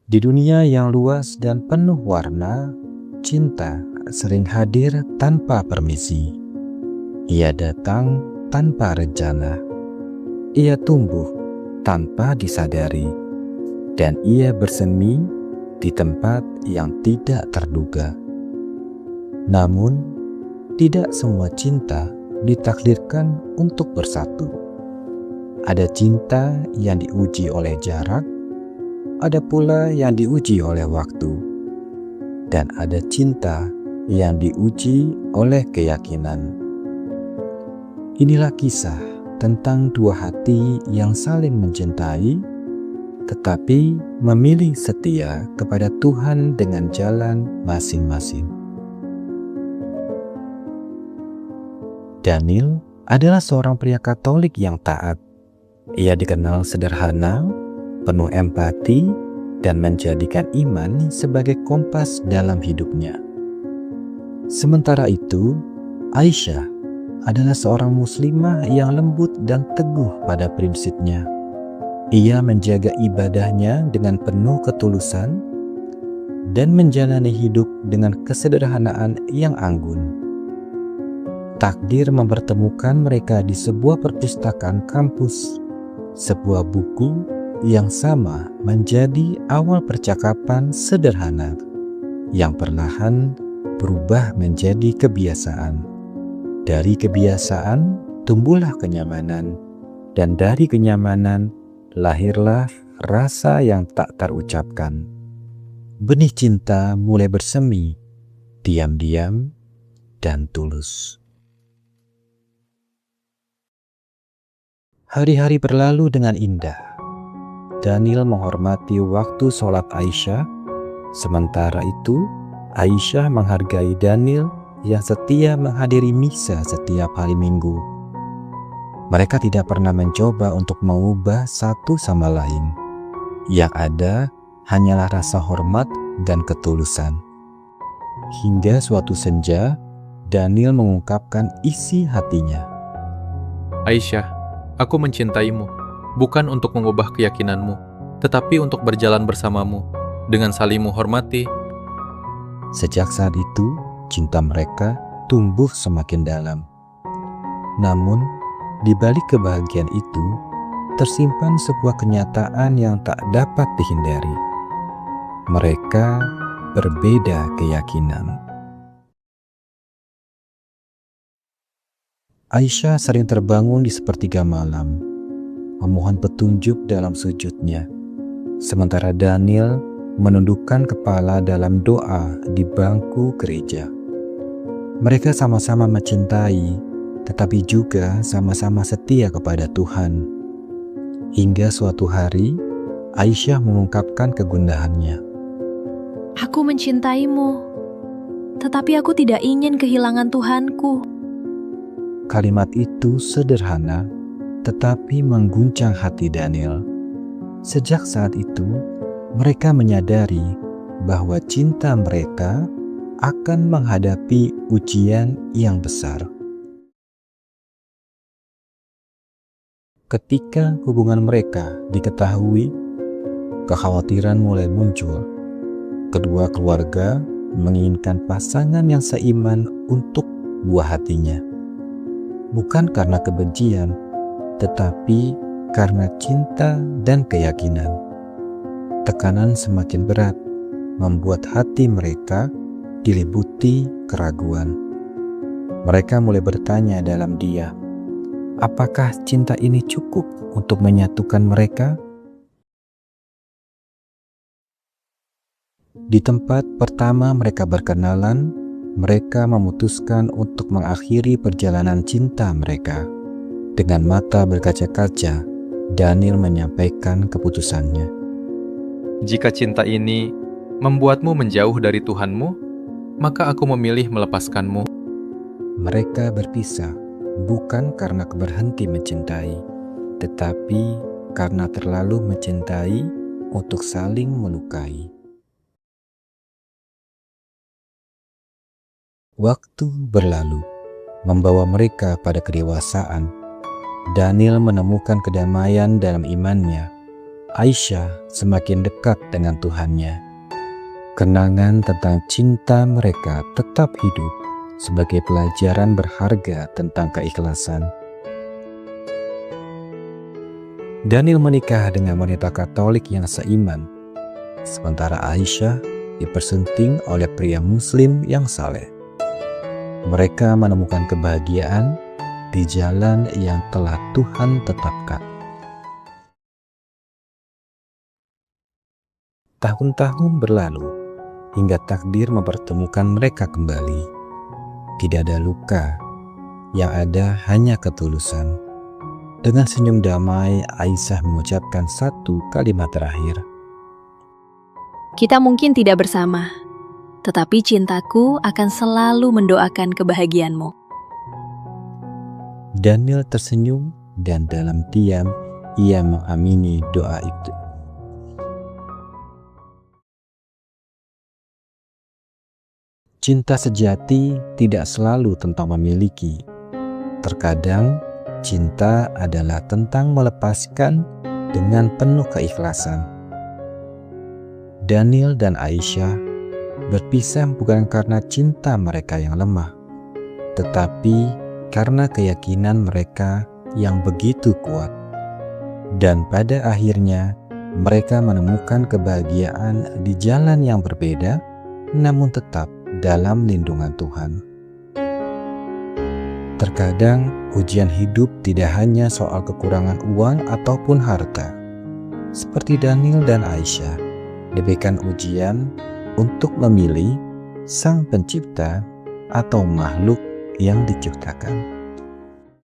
Di dunia yang luas dan penuh warna, cinta sering hadir tanpa permisi. Ia datang tanpa rencana. Ia tumbuh tanpa disadari. Dan ia bersemi di tempat yang tidak terduga. Namun, tidak semua cinta ditakdirkan untuk bersatu. Ada cinta yang diuji oleh jarak, ada pula yang diuji oleh waktu, dan ada cinta yang diuji oleh keyakinan. Inilah kisah tentang dua hati yang saling mencintai, tetapi memilih setia kepada Tuhan dengan jalan masing-masing. Daniel adalah seorang pria Katolik yang taat. Ia dikenal sederhana, penuh empati, dan menjadikan iman sebagai kompas dalam hidupnya. Sementara itu, Aisyah adalah seorang muslimah yang lembut dan teguh pada prinsipnya. Ia menjaga ibadahnya dengan penuh ketulusan dan menjalani hidup dengan kesederhanaan yang anggun. Takdir mempertemukan mereka di sebuah perpustakaan kampus. Sebuah buku yang sama menjadi awal percakapan sederhana yang perlahan berubah menjadi kebiasaan. Dari kebiasaan tumbuhlah kenyamanan, dan dari kenyamanan lahirlah rasa yang tak terucapkan. Benih cinta mulai bersemi, diam-diam dan tulus. Hari-hari berlalu dengan indah. Daniel menghormati waktu sholat Aisyah. Sementara itu, Aisyah menghargai Daniel yang setia menghadiri misa setiap hari Minggu. Mereka tidak pernah mencoba untuk mengubah satu sama lain. Yang ada hanyalah rasa hormat dan ketulusan. Hingga suatu senja, Daniel mengungkapkan isi hatinya. Aisyah, aku mencintaimu, bukan untuk mengubah keyakinanmu, tetapi untuk berjalan bersamamu, dengan saling menghormati. Sejak saat itu, cinta mereka tumbuh semakin dalam. Namun, di balik kebahagiaan itu, tersimpan sebuah kenyataan yang tak dapat dihindari. Mereka berbeda keyakinan. Aisyah sering terbangun di sepertiga malam, memohon petunjuk dalam sujudnya. Sementara Daniel menundukkan kepala dalam doa di bangku gereja. Mereka sama-sama mencintai, tetapi juga sama-sama setia kepada Tuhan. Hingga suatu hari, Aisyah mengungkapkan kegundahannya. Aku mencintaimu, tetapi aku tidak ingin kehilangan Tuhanku. Kalimat itu sederhana, tetapi mengguncang hati Daniel. Sejak saat itu, mereka menyadari bahwa cinta mereka akan menghadapi ujian yang besar. Ketika hubungan mereka diketahui, kekhawatiran mulai muncul. Kedua keluarga menginginkan pasangan yang seiman untuk buah hatinya. Bukan karena kebencian, tetapi karena cinta dan keyakinan. Tekanan semakin berat, membuat hati mereka diliputi keraguan. Mereka mulai bertanya dalam diam, apakah cinta ini cukup untuk menyatukan mereka? Di tempat pertama mereka berkenalan, mereka memutuskan untuk mengakhiri perjalanan cinta mereka. Dengan mata berkaca-kaca, Daniel menyampaikan keputusannya. Jika cinta ini membuatmu menjauh dari Tuhanmu, maka aku memilih melepaskanmu. Mereka berpisah bukan karena berhenti mencintai, tetapi karena terlalu mencintai untuk saling melukai. Waktu berlalu, membawa mereka pada kedewasaan. Daniel menemukan kedamaian dalam imannya. Aisyah semakin dekat dengan Tuhannya. Kenangan tentang cinta mereka tetap hidup sebagai pelajaran berharga tentang keikhlasan. Daniel menikah dengan wanita Katolik yang seiman, sementara Aisyah dipersunting oleh pria Muslim yang saleh. Mereka menemukan kebahagiaan di jalan yang telah Tuhan tetapkan. Tahun-tahun berlalu hingga takdir mempertemukan mereka kembali. Tidak ada luka, yang ada hanya ketulusan. Dengan senyum damai, Aisyah mengucapkan satu kalimat terakhir. Kita mungkin tidak bersama, tetapi cintaku akan selalu mendoakan kebahagiaanmu. Daniel tersenyum dan dalam diam ia mengamini doa itu. Cinta sejati tidak selalu tentang memiliki. Terkadang cinta adalah tentang melepaskan dengan penuh keikhlasan. Daniel dan Aisyah berpisah bukan karena cinta mereka yang lemah, tetapi karena keyakinan mereka yang begitu kuat. Dan pada akhirnya mereka menemukan kebahagiaan di jalan yang berbeda, namun tetap dalam lindungan Tuhan. Terkadang ujian hidup tidak hanya soal kekurangan uang ataupun harta. Seperti Daniel dan Aisyah, diberikan ujian untuk memilih Sang Pencipta atau makhluk yang diciptakan.